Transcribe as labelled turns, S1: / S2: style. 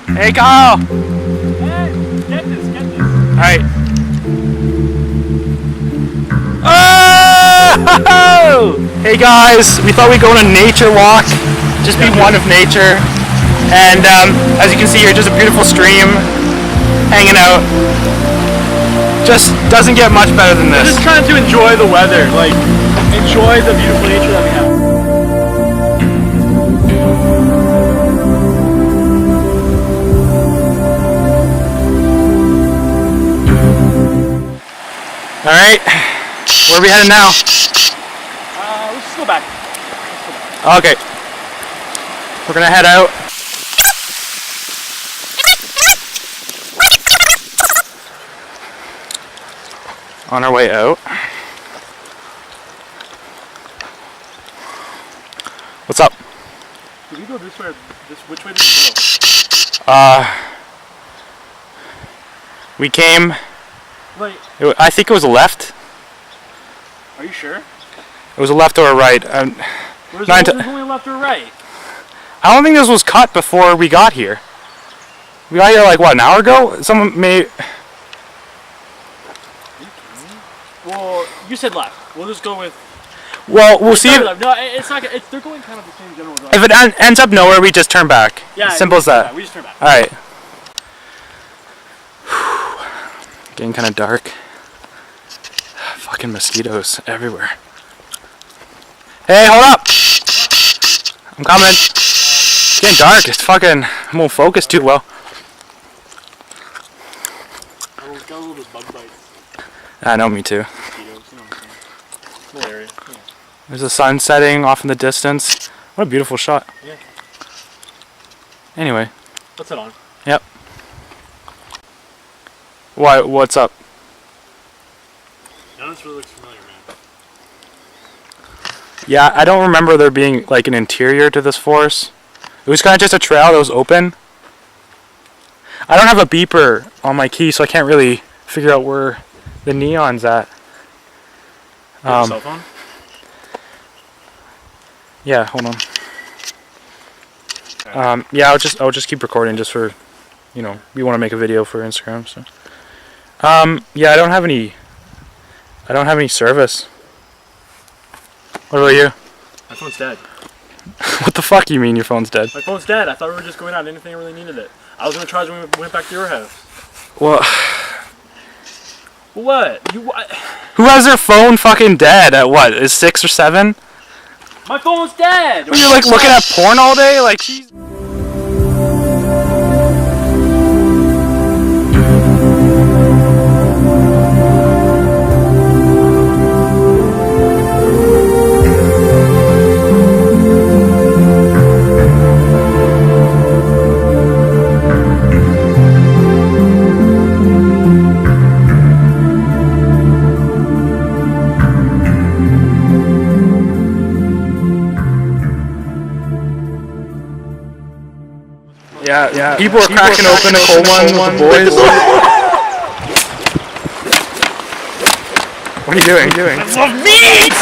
S1: Hey, Kyle!
S2: Hey, get this.
S1: Alright. Oh! Hey guys, we thought we'd go on a nature walk. Just be one of nature. And as you can see here, just a beautiful stream. Hanging out. Just doesn't get much better than this.
S2: We're just trying to enjoy the weather. Like, enjoy the beautiful nature that we have.
S1: Alright, where are we headed now?
S2: Let's just go back.
S1: Okay. We're gonna head out. On our way out. What's up?
S2: Did we go this way? Which way did we go?
S1: We came.
S2: Wait,
S1: I think it was a left.
S2: are you sure?
S1: It was a left or a right.
S2: There's only left or right.
S1: I don't think this was cut before we got here. We got here like what, an hour ago? Someone may.
S2: Well, you said left. We'll just go with.
S1: Well, we'll see.
S2: No, it's not. They're going kind of the same general direction.
S1: If it ends up nowhere, we just turn back.
S2: Yeah,
S1: Simple as that.
S2: We just turn back.
S1: All right. Getting kind of dark. Fucking mosquitoes everywhere. Hey, hold up! I'm coming. It's getting dark. It's fucking. I won't focus too well.
S2: I got a little bit of bug bites.
S1: I know, me too.
S2: Mosquitoes, you know what I'm saying? Little area. Yeah.
S1: There's the sun setting off in the distance. What a beautiful shot.
S2: Yeah.
S1: Anyway.
S2: Let's head on.
S1: Yep. Why? What's up?
S2: Now this really looks familiar, man.
S1: Yeah, I don't remember there being like an interior to this forest. It was kind of just a trail that was open. I don't have a beeper on my key, so I can't really figure out where the neon's at.
S2: Cell phone?
S1: Yeah, hold on.
S2: Okay.
S1: Yeah, I'll just keep recording just for, you know, we want to make a video for Instagram, so. Yeah, I don't have any service. What about you?
S2: My phone's dead.
S1: What the fuck you mean your phone's dead?
S2: My phone's dead. I thought we were just going out. I didn't think I really needed it. I was gonna charge when we went back to your house.
S1: Well,
S2: What?
S1: who has their phone fucking dead at what? Is 6 or 7?
S2: My phone's dead!
S1: You're like looking at porn all day? Like, jeez. Yeah. People are cracking open a cold one with the boys. What are you doing?
S2: I love meat!